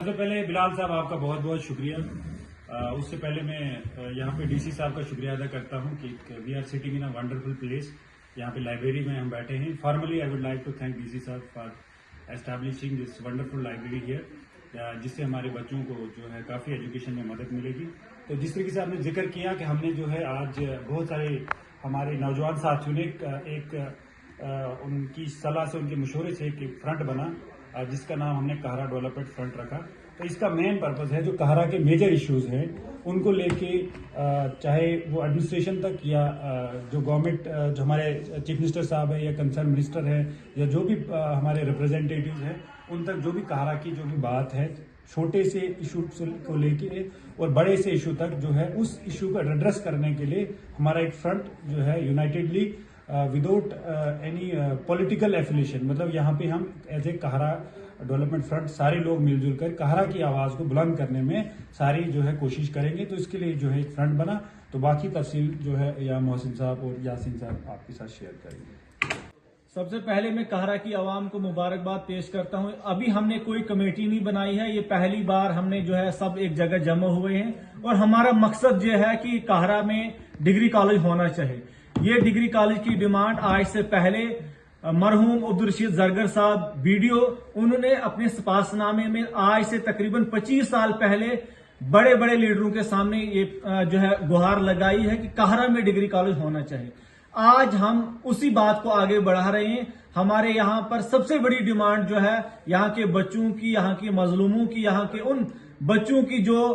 سب سے پہلے بلال صاحب آپ کا بہت بہت شکریہ. اس سے پہلے میں یہاں پہ ڈی سی صاحب کا شکریہ ادا کرتا ہوں کہ we are sitting in a wonderful place. یہاں پہ لائبریری میں ہم بیٹھے ہیں. Formally I would like to thank D C صاحب for establishing this wonderful library here, جس سے ہمارے بچوں کو جو ہے کافی ایجوکیشن میں مدد ملے گی. تو جس طریقے سے آپ نے ذکر کیا کہ ہم نے جو ہے آج بہت سارے ہمارے نوجوان ساتھیوں نے ایک ان کی صلاح سے، ان کے مشورے سے ایک فرنٹ بنا جس کا نام ہم نے کہارا ڈیولپمنٹ فرنٹ رکھا. تو اس کا مین پرپز ہے جو کہارا کے میجر ایشوز ہیں ان کو لے کے، چاہے وہ ایڈمنسٹریشن تک یا جو گورنمنٹ، جو ہمارے چیف منسٹر صاحب ہے یا کنسرن منسٹر ہے یا جو بھی ہمارے ریپرزینٹیٹیوز ہیں، ان تک جو بھی کہارا کی جو بھی بات ہے، چھوٹے سے ایشو کو لے کے اور بڑے سے ایشو تک جو ہے اس ایشو کو ایڈریس کرنے کے لیے ہمارا ایک فرنٹ جو ہے یونائٹیڈلی وداؤٹ اینی پولیٹیکل ایفیلیشن، مطلب یہاں پہ ہم ایز اے کہارا ڈیولپمنٹ فرنٹ سارے لوگ مل جل کر کہارا کی آواز کو بلند کرنے میں ساری جو ہے کوشش کریں گے. تو اس کے لیے جو ہے ایک فرنٹ بنا. تو باقی تفصیل جو ہے یا محسن صاحب اور یاسین صاحب آپ کے ساتھ شیئر کریں گے. سب سے پہلے میں کہارا کی عوام کو مبارکباد پیش کرتا ہوں. ابھی ہم نے کوئی کمیٹی نہیں بنائی ہے، یہ پہلی بار ہم نے جو ہے سب ایک جگہ جمع ہوئے ہیں اور ہمارا مقصد یہ ہے کہ کہارا میں ڈگری کالج ہونا چاہیے. یہ ڈگری کالج کی ڈیمانڈ آج سے پہلے مرحوم عبدالرشید زرگر صاحب ویڈیو، انہوں نے اپنے سپاس نامے میں آج سے تقریباً 25 سال پہلے بڑے بڑے لیڈروں کے سامنے یہ جو ہے گہار لگائی ہے کہ کہارا میں ڈگری کالج ہونا چاہیے. آج ہم اسی بات کو آگے بڑھا رہے ہیں. ہمارے یہاں پر سب سے بڑی ڈیمانڈ جو ہے یہاں کے بچوں کی، یہاں کے مظلوموں کی، یہاں کے ان بچوں کی جو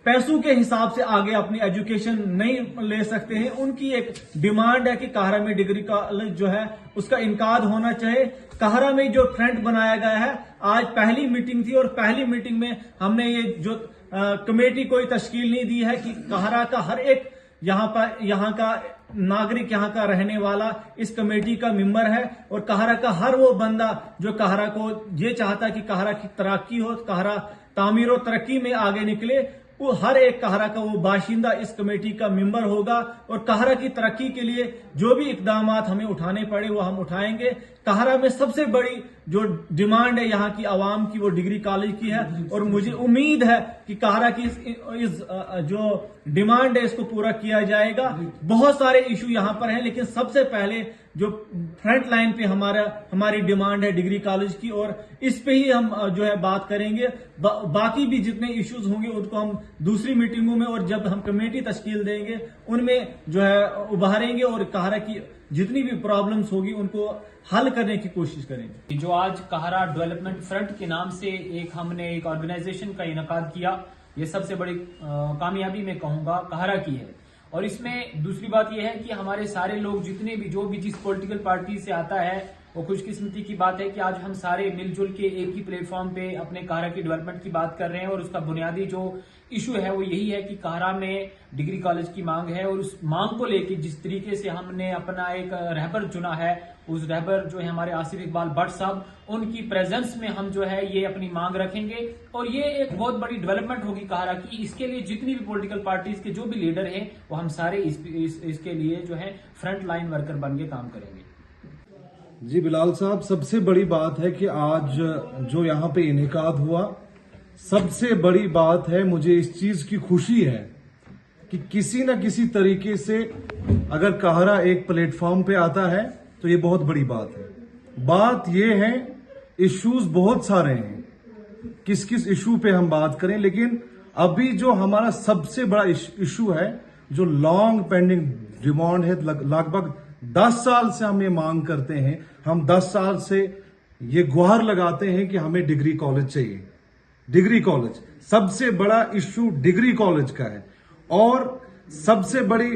پیسوں کے حساب سے آگے اپنی ایجوکیشن نہیں لے سکتے ہیں، ان کی ایک ڈیمانڈ ہے کہ کہارا میں ڈگری کالج جو ہے اس کا انعقاد ہونا چاہیے. کہارا میں جو فرنٹ بنایا گیا ہے، آج پہلی میٹنگ تھی اور پہلی میٹنگ میں ہم نے یہ جو کمیٹی کوئی تشکیل نہیں دی ہے کہ کہارا کا ہر ایک یہاں کا ناگرک، یہاں کا رہنے والا اس کمیٹی کا ممبر ہے اور کہارا کا ہر وہ بندہ جو کہارا کو یہ چاہتا ہے کہ کہارا کی ترقی ہو، کہارا تعمیر و ترقی میں آگے نکلے، وہ ہر ایک کہارا کا وہ باشندہ اس کمیٹی کا ممبر ہوگا اور کہارا کی ترقی کے لیے جو بھی اقدامات ہمیں اٹھانے پڑے وہ ہم اٹھائیں گے. کہارا میں سب سے بڑی جو ڈیمانڈ ہے یہاں کی عوام کی وہ ڈگری کالج کی ہے اور مجھے امید ہے کہ کہارا کی اس جو ڈیمانڈ ہے اس کو پورا کیا جائے گا. بہت سارے ایشو یہاں پر ہیں لیکن سب سے پہلے جو فرنٹ لائن پہ ہماری ڈیمانڈ ہے ڈگری کالج کی، اور اس پہ ہی ہم جو ہے بات کریں گے. باقی بھی جتنے ایشوز ہوں گے ان کو ہم دوسری میٹنگوں میں اور جب ہم کمیٹی تشکیل دیں گے ان میں جو ہے ابھاریں گے اور کہارا کی جتنی بھی پرابلمز ہوگی ان کو حل کرنے کی کوشش کریں گے. جو آج کہارا ڈیولپمنٹ فرنٹ کے نام سے ہم نے ایک آرگنائزیشن کا انعقاد کیا، یہ سب سے بڑی کامیابی میں کہوں گا کہارا کی ہے. اور اس میں دوسری بات یہ ہے کہ ہمارے سارے لوگ جتنے بھی جو بھی جس پولیٹیکل پارٹی سے آتا ہے، وہ خوش قسمتی کی بات ہے کہ آج ہم سارے مل جل کے ایک ہی پلیٹ فارم پہ اپنے کہارا کی ڈیولپمنٹ کی بات کر رہے ہیں. اور اس کا بنیادی جو ایشو ہے وہ یہی ہے کہ کہارا میں ڈگری کالج کی مانگ ہے اور اس مانگ کو لے کے جس طریقے سے ہم نے اپنا ایک رہبر چنا ہے، اس رہبر جو ہے ہمارے آصف اقبال بٹ صاحب، ان کی پریزنس میں ہم جو ہے یہ اپنی مانگ رکھیں گے اور یہ ایک بہت بڑی ڈیولپمنٹ ہوگی کہارا کی. اس کے لیے جتنی بھی پولیٹیکل پارٹیز کے جو بھی لیڈر ہیں وہ ہم سارے اس کے لیے جو ہے فرنٹ لائن ورکر بن کے کام کریں گے. جی بلال صاحب، سب سے بڑی بات ہے کہ آج جو یہاں پہ انعقاد ہوا، سب سے بڑی بات ہے، مجھے اس چیز کی خوشی ہے کہ کسی نہ کسی طریقے سے اگر کہارا ایک پلیٹ فارم پہ آتا ہے تو یہ بہت بڑی بات ہے. بات یہ ہے، ایشوز بہت سارے ہیں، کس ایشو پہ ہم بات کریں، لیکن ابھی جو ہمارا سب سے بڑا ایشو ہے، جو لانگ پینڈنگ ڈیمانڈ ہے، لگ بھگ 10 سال سے ہم یہ مانگ کرتے ہیں، ہم 10 سال سے یہ گہار لگاتے ہیں کہ ہمیں ڈگری کالج چاہیے. ڈگری کالج سب سے بڑا ایشو ڈگری کالج کا ہے. اور سب سے بڑی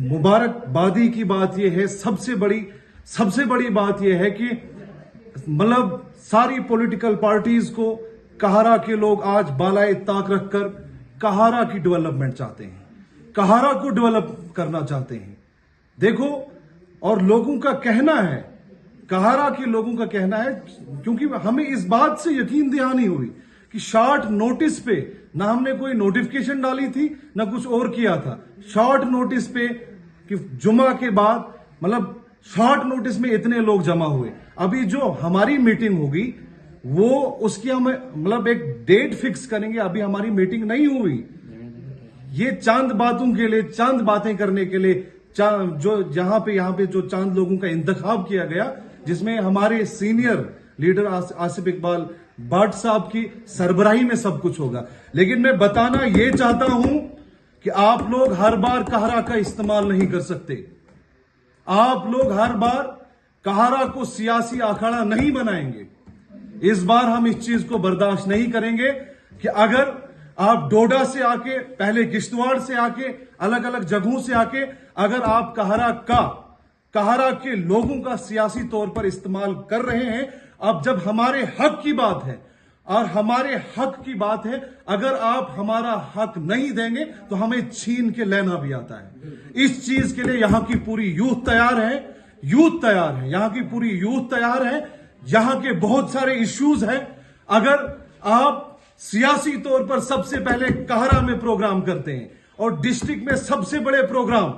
مبارکبادی کی بات یہ ہے، سب سے بڑی بات یہ ہے کہ مطلب ساری پولیٹیکل پارٹیز کو کہارا کے لوگ آج بالائے طاق رکھ کر کہارا کی ڈیولپمنٹ چاہتے ہیں، کہارا کو ڈیولپ کرنا چاہتے ہیں. دیکھو، اور لوگوں کا کہنا ہے، کہارا کے لوگوں کا کہنا ہے، کیونکہ ہمیں اس بات سے یقین دہانی ہوئی کہ شارٹ نوٹس پہ نہ ہم نے کوئی نوٹیفکیشن ڈالی تھی نہ کچھ اور کیا تھا، شارٹ نوٹس پہ کہ جمعہ کے بعد مطلب شارٹ نوٹس میں اتنے لوگ جمع ہوئے. ابھی جو ہماری میٹنگ ہوگی वो उसकी हम मतलब एक डेट फिक्स करेंगे। अभी हमारी मीटिंग नहीं हुई। ये चांद बातों के लिए, चांद बातें करने के लिए जो यहाँ पे जो चांद लोगों का इंतखाब किया गया, जिसमें हमारे सीनियर लीडर आसिफ इकबाल भट्ट साहब की सरबराही में सब कुछ होगा। लेकिन मैं बताना ये चाहता हूं कि आप लोग हर बार कहरा का इस्तेमाल नहीं कर सकते। आप लोग हर बार कहरा को सियासी अखाड़ा नहीं बनाएंगे। इस बार हम इस चीज को बर्दाश्त नहीं करेंगे कि अगर आप डोडा से आके, पहले किश्तवाड़ से आके, अलग अलग जगहों से आके, अगर आप कहरा के लोगों का सियासी तौर पर इस्तेमाल कर रहे हैं, अब जब हमारे हक की बात है और हमारे हक की बात है, अगर आप हमारा हक नहीं देंगे तो हमें छीन के लेना भी आता है। इस चीज के लिए यहां की पूरी यूथ तैयार है, यहां की पूरी यूथ तैयार है। यहां के बहुत सारे इश्यूज हैं। अगर आप सियासी तौर पर सबसे पहले कहरा में प्रोग्राम करते हैं और डिस्ट्रिक्ट में सबसे बड़े प्रोग्राम,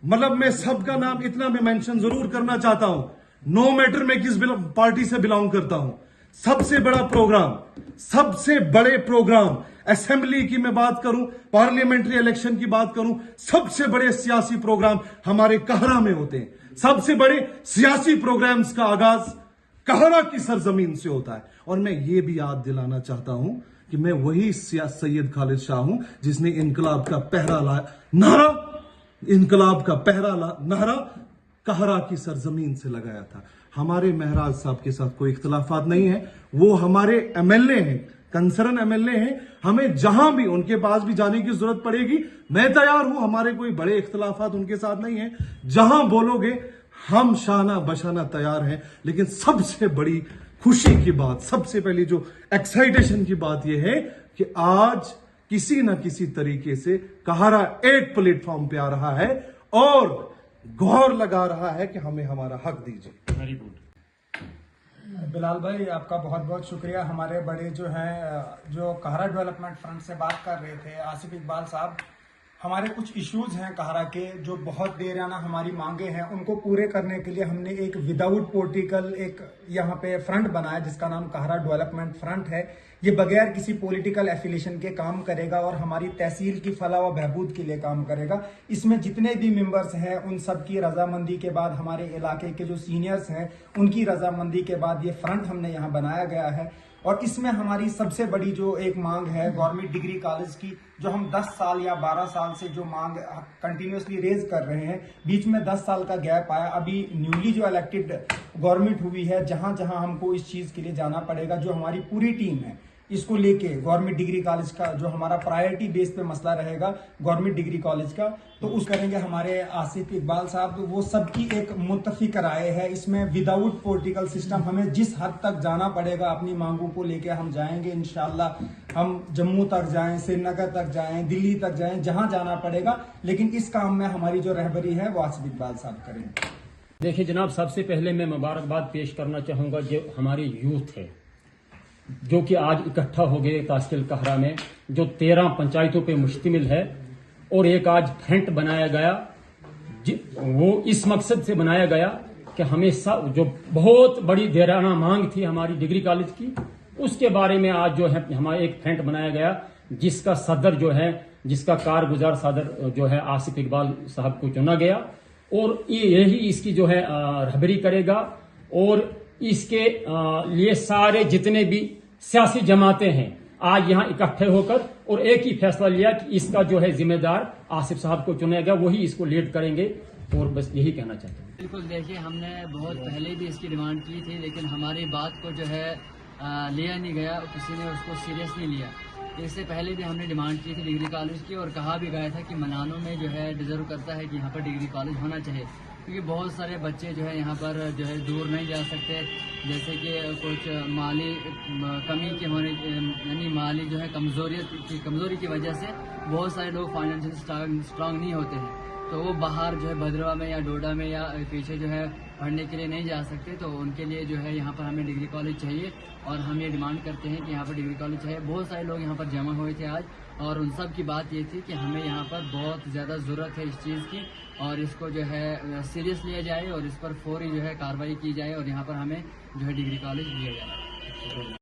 मतलब मैं सबका नाम इतना मैं मेंशन जरूर करना चाहता हूं, नो मैटर मैं किस पार्टी से बिलोंग करता हूं, सबसे बड़ा प्रोग्राम, सबसे बड़े प्रोग्राम, असेंबली की मैं बात करूं, पार्लियामेंट्री इलेक्शन की बात करूं, सबसे बड़े सियासी प्रोग्राम हमारे कहरा में होते हैं। सबसे बड़े सियासी प्रोग्राम्स का आगाज कहरा की सरजमीन से होता है। और मैं ये भी याद दिलाना चाहता हूं कि मैं वही सैयद खालिद शाह हूं जिसने इनकलाब का पहरा नारा कहरा की सरजमीन से लगाया था। हमारे महराज साहब के साथ कोई इख्तलाफात नहीं है। वो हमारे एमएलए हैं, कंसर्न एमएलए हैं। हमें जहां भी उनके पास भी जाने की जरूरत पड़ेगी, मैं तैयार हूं। हमारे कोई बड़े इख्तलाफात उनके साथ नहीं है। जहां बोलोगे हम शाना बशाना तैयार हैं। लेकिन सबसे बड़ी खुशी की बात, सबसे पहली जो एक्साइटेशन की बात यह है कि आज किसी न किसी तरीके से कहरा एक प्लेटफॉर्म पे आ रहा है और गौर लगा रहा है कि हमें हमारा हक दीजिए। Very good. बिलाल भाई, आपका बहुत बहुत शुक्रिया। हमारे बड़े जो हैं, जो कहरा डेवलपमेंट फ्रंट से बात कर रहे थे, आसिफ इकबाल साहब, हमारे कुछ इश्यूज हैं कहरा के जो बहुत देराना हमारी मांगे हैं, उनको पूरे करने के लिए हमने एक विदाउट पॉलिटिकल एक यहाँ पे फ्रंट बनाया जिसका नाम कहरा डेवलपमेंट फ्रंट है। ये बगैर किसी पॉलिटिकल एफिलिएशन के काम करेगा और हमारी तहसील की फलाह व बहबूद के लिए काम करेगा। इसमें जितने भी मेंबर्स हैं उन सब की रजामंदी के बाद, हमारे इलाके के जो सीनियर्स हैं उनकी रजामंदी के बाद ये फ्रंट हमने यहाँ बनाया गया है। और इसमें हमारी सबसे बड़ी जो एक मांग है गवर्नमेंट डिग्री कॉलेज की, जो हम 10 साल या 12 साल से जो मांग कंटिन्यूसली रेज कर रहे हैं, बीच में 10 साल का गैप आया। अभी न्यूली जो इलेक्टेड गवर्नमेंट हुई है, जहां जहां हमको इस चीज के लिए जाना पड़ेगा, जो हमारी पूरी टीम है इसको लेके गवर्नमेंट डिग्री कॉलेज का जो हमारा प्रायोरिटी बेस पे मसला रहेगा गवर्नमेंट डिग्री कॉलेज का, तो उस करेंगे हमारे आसिफ इकबाल साहब। तो वो सबकी एक मुत्तफिक राय है। इसमें विदाउट पॉलिटिकल सिस्टम हमें जिस हद तक जाना पड़ेगा अपनी मांगों को लेके हम जाएंगे इंशाल्लाह। हम जम्मू तक जाएं, श्रीनगर तक जाएं, दिल्ली तक जाएं, जहां जाना पड़ेगा, लेकिन इस काम में हमारी जो रहबरी है वो आसिफ इकबाल साहब करेंगे। देखिए जनाब, सबसे पहले मैं मुबारकबाद पेश करना चाहूंगा जो हमारी यूथ है, जो कि आज इकट्ठा हो गए तहसील कहरा में, जो 13 पंचायतों पे मुश्तमिल है, और एक आज फ्रंट बनाया गया। वो इस मकसद से बनाया गया कि हमें जो बहुत बड़ी देराना मांग थी हमारी डिग्री कॉलेज की, उसके बारे में आज जो है हमारा एक फ्रंट बनाया गया, जिसका सदर जो है, जिसका कारगुजार सदर जो है आसिफ इकबाल साहब को चुना गया, और यही इसकी जो है रहबरी करेगा। और इसके लिए सारे जितने भी सियासी जमातें हैं आज यहाँ इकट्ठे होकर और एक ही फैसला लिया कि इसका जो है जिम्मेदार आसिफ साहब को चुना गया, वही इसको लीड करेंगे। और बस यही कहना चाहता हूँ। बिल्कुल, देखिए हमने बहुत पहले भी इसकी डिमांड की थी, लेकिन हमारी बात को जो है लिया नहीं गया और किसी ने उसको सीरियस नहीं लिया। इससे पहले भी हमने डिमांड की थी डिग्री कॉलेज की, और कहा भी गया था कि मनानों में जो है डिजर्व करता है कि यहाँ पर डिग्री कॉलेज होना चाहिए, क्योंकि बहुत सारे बच्चे जो है यहाँ पर जो है दूर नहीं जा सकते, जैसे कि कुछ माली कमी के होने, यानी माली जो है कमजोरी की वजह से बहुत सारे लोग फाइनेंशियल स्ट्रांग नहीं होते हैं, तो वो बाहर जो है भद्रवा में या डोडा में या पीछे जो है पढ़ने के लिए नहीं जा सकते। तो उनके लिए जो है यहाँ पर हमें डिग्री कॉलेज चाहिए, और हम ये डिमांड करते हैं कि यहाँ पर डिग्री कॉलेज चाहिए। बहुत सारे लोग यहाँ पर जमा हुए थे आज, और उन सब की बात ये थी कि हमें यहाँ पर बहुत ज़्यादा ज़रूरत है इस चीज़ की, और इसको जो है सीरियस लिया जाए और इस पर फौरी जो है कार्रवाई की जाए, और यहाँ पर हमें जो है डिग्री कॉलेज दिया जाए।